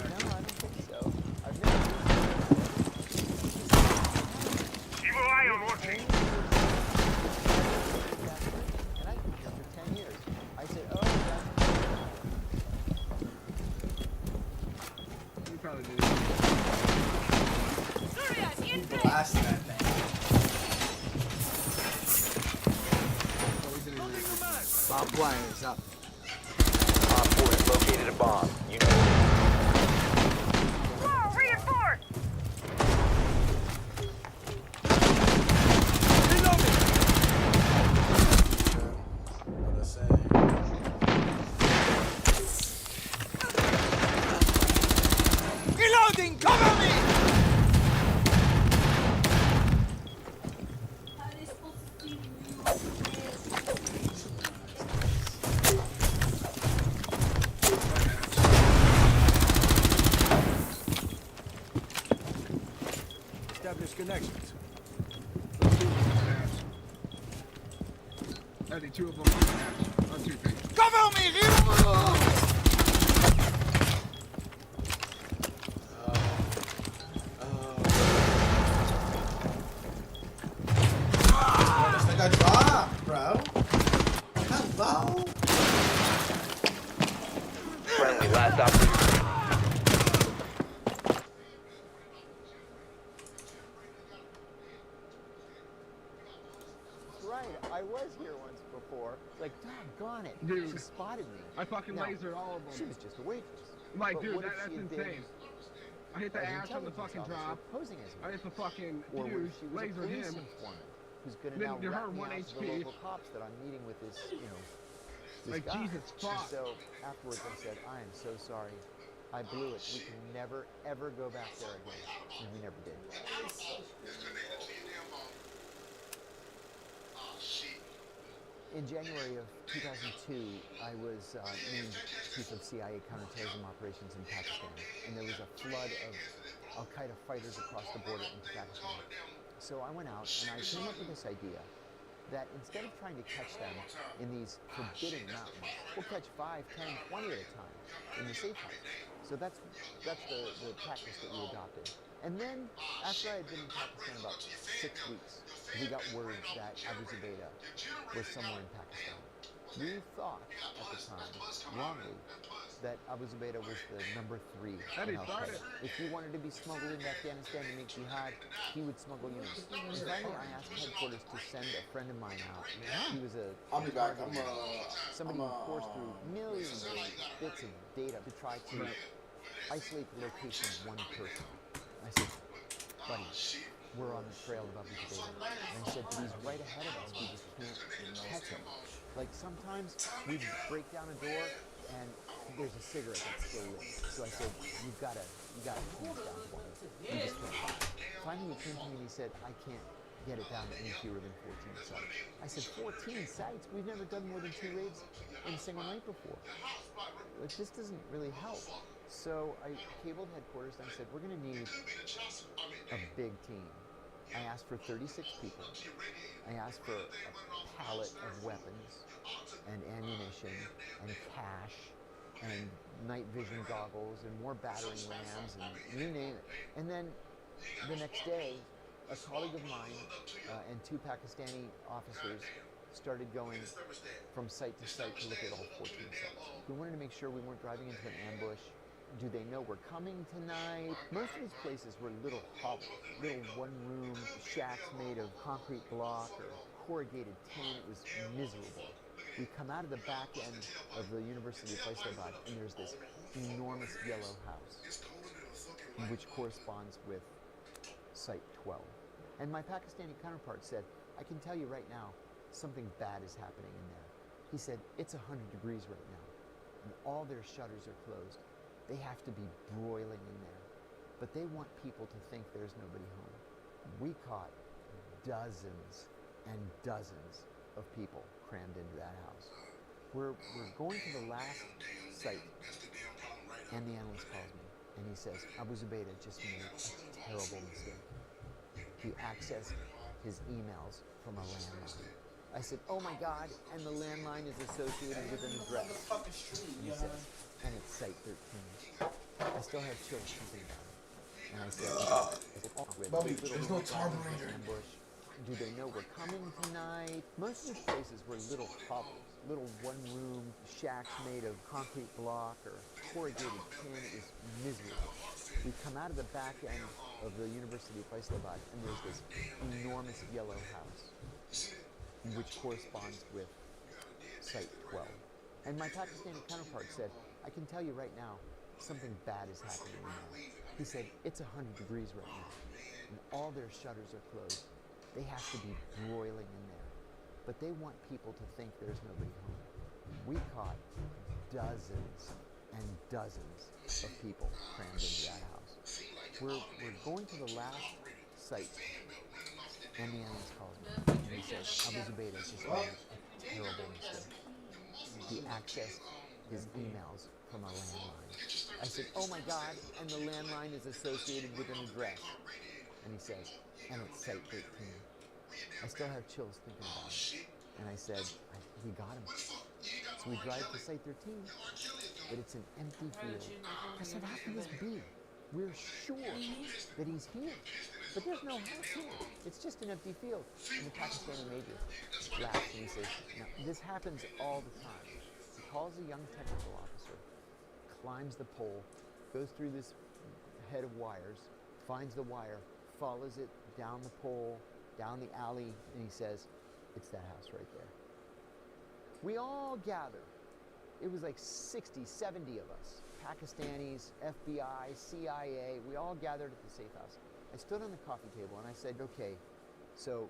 No, I don't think so. I've never Keep an eye on watching. And I did this for 10 years. I said, "Oh, yeah." You probably did. Blast that thing. Bomb players up. Op 4 has located a bomb. You know. Whoa, reinforced! What I say? Reloading! Cover me! Establish connections. Eddie, two of them on the hatch. On two things. Cover me! Reload! Last operator. Right, I was here once before. Like, doggone it. Dude, she spotted me. I fucking Now, lasered all of them. She was just a waitress. Like, But dude, what if that's she had been insane. I hit the an ass on the intelligence fucking officer drop. posing as I one? hit the fucking Or what dude, if she was a lasered police him. informant who's gonna Then now you rat heard me 1 out to the HP. local cops that I'm meeting with this, this Like, guy. Jesus fuck. And so afterwards I said, I am so sorry. I blew it. We can never, ever go back there again. And we never did. In January of 2002, I was named Chief of CIA Counterterrorism Operations in Pakistan, and there was a flood of Al-Qaeda fighters across the border into Pakistan. So I went out and I came up with this idea that instead of trying to catch them in these forbidding mountains, we'll catch 5, 10, 20 at a time in the safe house. So that's the practice that we adopted. And then, after I had been in Pakistan about 6 weeks, we got word that Abu Zubaydah was somewhere in Pakistan. We thought at the time, wrongly, that Abu Zubaydah was the number 3 in Al-Qaeda. If he wanted to be smuggled into Afghanistan to make jihad, he would smuggle units. And finally, I asked headquarters to send a friend of mine out. He was I'll be back. somebody who coursed through millions of bits of data to try to isolate the location of one person. I said, buddy, we're on the trail of Abu Zubaydah. And I said, but he's right ahead of us. We just can't catch him. Like sometimes we break down a door and there's a cigarette that's still lit. So I said, you gotta turn it down for me. He just can't. Finally he came to me and he said, I can't get it down to any fewer than 14 sites. I said, 14 sites? We've never done more than 2 raids in a single night before. Like, this doesn't really help. So I cabled headquarters and I said, we're gonna need a big team. I asked for 36 people. I asked for a pallet of weapons and ammunition and cash and night vision goggles and more battering rams and you name it. And then the next day, a colleague of mine and 2 Pakistani officers started going from site to site to look at all 14 sites. We wanted to make sure we weren't driving into an ambush. Do they know we're coming tonight? Most of these places were little hovels, little one-room shacks made of concrete block or corrugated tin. It was miserable. We come out of the back end of the University of Faisalabad and there's this enormous yellow house, which corresponds with Site 12. And my Pakistani counterpart said, I can tell you right now, something bad is happening in there. He said, it's 100 degrees right now, and all their shutters are closed. They have to be broiling in there, but they want people to think there's nobody home. We caught dozens and dozens of people crammed into that house. We're going to the last site, and the analyst calls me, and he says, Abu Zubaydah just made a terrible mistake. He accessed his emails from a landline. I said, oh my God, and the landline is associated with an address. And he says, and it's Site 13. I still have chills thinking about it. And I said, Bobby, there's no carburetor. Do they know we're coming tonight? Most of these places were little hovels, little one-room shacks made of concrete block or corrugated tin. It was miserable. We come out of the back end of the University of Faisalabad and there's this enormous yellow house, which corresponds with Site 12. And my Pakistani counterpart said, I can tell you right now, something bad is happening in there. He said, it's 100 degrees right now, and all their shutters are closed. They have to be broiling in there, but they want people to think there's nobody home. We caught dozens and dozens of people crammed into that house. We're going to the last site, and the analyst calls me, and he says, Abu Zubaydah just made a terrible mistake. He accessed his emails from a landline. I said, oh my God, and the landline is associated with an address. And he says, and it's Site 13. I still have chills thinking about it. And I said, we got him. So we drive to Site 13, but it's an empty field. I said, how can this be? We're sure that he's here, but there's no house here. It's just an empty field. And the Pakistani major laughs and he says, no, this happens all the time. He calls a young technical officer, climbs the pole, goes through this head of wires, finds the wire, follows it down the pole, down the alley, and he says, it's that house right there. We all gathered. It was like 60, 70 of us. Pakistanis, FBI, CIA, we all gathered at the safe house. I stood on the coffee table and I said, okay, so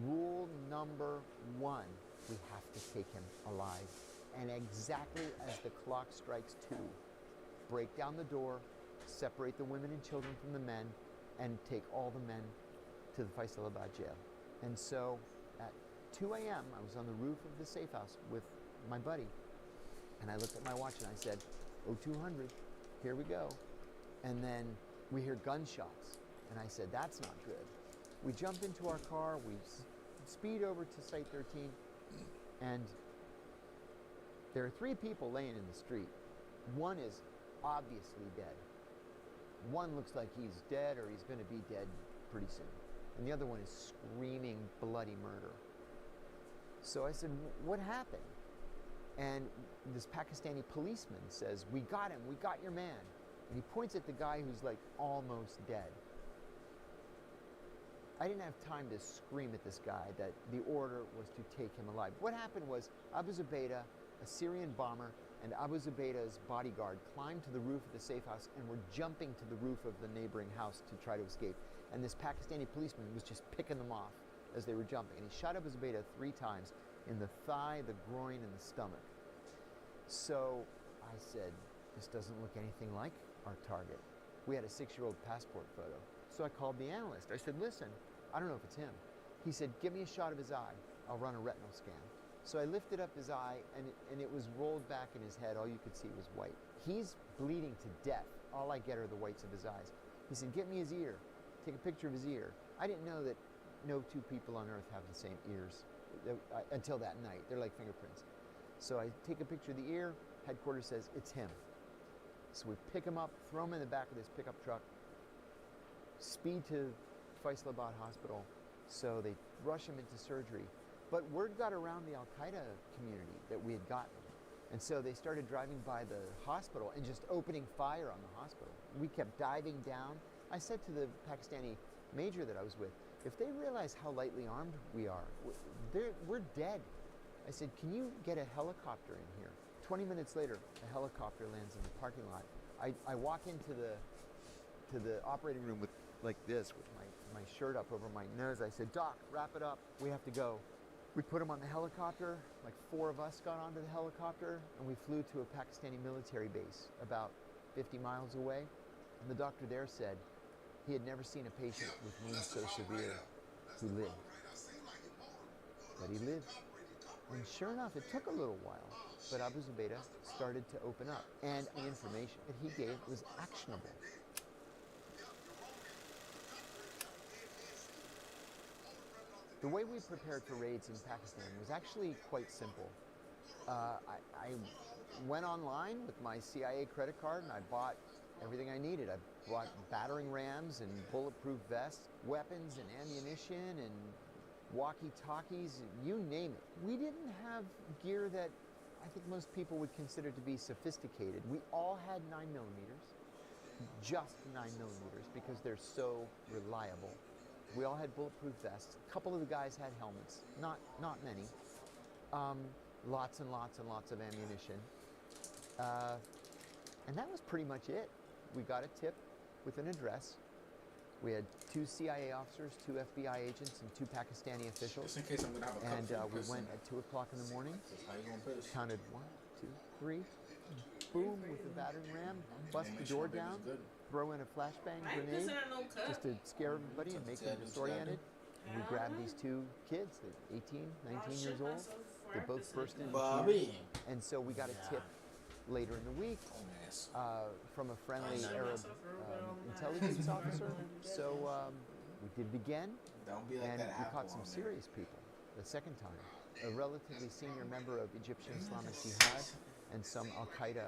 rule number 1, we have to take him alive. And exactly as the clock strikes 2, break down the door, separate the women and children from the men, and take all the men to the Faisalabad jail. And so at 2 a.m., I was on the roof of the safe house with my buddy, and I looked at my watch and I said, 0200, here we go. And then we hear gunshots, and I said, that's not good. We jump into our car, we speed over to Site 13, and there are 3 people laying in the street. One is obviously dead. One looks like he's dead or he's going to be dead pretty soon. And the other one is screaming bloody murder. So I said, what happened? And this Pakistani policeman says, we got him, we got your man. And he points at the guy who's like almost dead. I didn't have time to scream at this guy that the order was to take him alive. What happened was Abu Zubaydah, a Syrian bomber, and Abu Zubaydah's bodyguard climbed to the roof of the safe house and were jumping to the roof of the neighboring house to try to escape. And this Pakistani policeman was just picking them off as they were jumping. And he shot Abu Zubaydah 3 times in the thigh, the groin, and the stomach. So I said, this doesn't look anything like our target. We had a 6-year-old passport photo. So I called the analyst. I said, listen, I don't know if it's him. He said, give me a shot of his eye. I'll run a retinal scan. So I lifted up his eye, and it was rolled back in his head. All you could see was white. He's bleeding to death. All I get are the whites of his eyes. He said, get me his ear. Take a picture of his ear. I didn't know that no 2 people on earth have the same ears until that night. They're like fingerprints. So I take a picture of the ear. Headquarters says, it's him. So we pick him up, throw him in the back of this pickup truck, speed to Faisalabad Hospital. So they rush him into surgery. But word got around the Al-Qaeda community that we had gotten. And so they started driving by the hospital and just opening fire on the hospital. We kept diving down. I said to the Pakistani major that I was with, if they realize how lightly armed we are, we're dead. I said, can you get a helicopter in here? 20 minutes later, a helicopter lands in the parking lot. I walk into the operating room with like this, with my shirt up over my nose. I said, Doc, wrap it up. We have to go. We put him on the helicopter. Like 4 of us got onto the helicopter, and we flew to a Pakistani military base about 50 miles away. And the doctor there said he had never seen a patient with wounds so severe who lived. But he lived. And sure enough, it took a little while, but Abu Zubaydah started to open up, and the information that he gave was actionable. The way we prepared for raids in Pakistan was actually quite simple. I went online with my CIA credit card and I bought everything I needed. I bought battering rams and bulletproof vests, weapons and ammunition and walkie-talkies, you name it. We didn't have gear that I think most people would consider to be sophisticated. We all had 9mm, just 9mm, because they're so reliable. We all had bulletproof vests. A couple of the guys had helmets, not many. Lots and lots and lots of ammunition. And that was pretty much it. We got a tip with an address. We had 2 CIA officers, 2 FBI agents, and 2 Pakistani officials. Just in case I'm gonna have a cup and we went at 2 o'clock in the morning. How you gonna piss? Counted 1, 2, 3. Boom with the battering ram. Bust the door down. Throw in a flashbang grenade just to scare everybody and make them disoriented. And we grabbed these 2 kids, they're 18, 19 years old. They both burst into tears. And so we got a tip later in the week from a friendly Arab intelligence officer. So we did it again, and we caught some serious people the second time. A relatively senior member of Egyptian Islamic Jihad and some Al-Qaeda,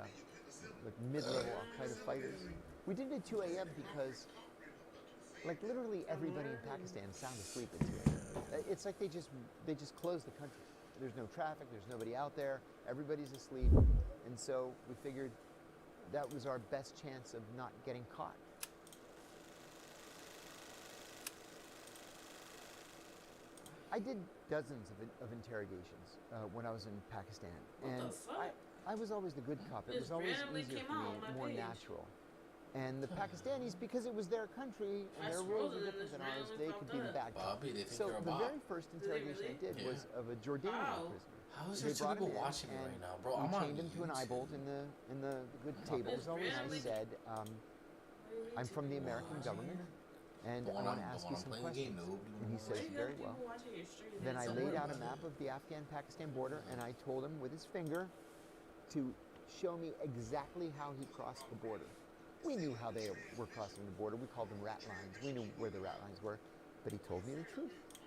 like mid-level Al-Qaeda fighters. We did it at 2 a.m. because, like, literally everybody in Pakistan is sound asleep at 2 a.m. It's like they just closed the country. There's no traffic, there's nobody out there, everybody's asleep. And so we figured that was our best chance of not getting caught. I did dozens of interrogations when I was in Pakistan. What and the fuck? I was always the good cop. It This was always randomly easier came for out me, on my more page. natural. And the Pakistanis, because it was their country and I their rules scrolled are and different this than ours, randomly they could popped be the up. bad cop. Bobby, they think So you're a the Bob. very first interrogation I did Yeah. was of a Jordanian How? prisoner. How is They there two brought him people in watching me and right now, bro? we I'm on chained him to an eye YouTube. bolt in the good table. As always, I randomly- said, I'm from the American government, and The I one want to I'm- the ask one you I'm some playing the game, questions. noob. And he Why says, you got very people well. watching your stream? Then I It's laid somewhere out a about map of the Afghan-Pakistan border, and I told him with his finger to show me exactly how he crossed the border. We knew how they were crossing the border. We called them rat lines. We knew where the rat lines were, but he told me the truth.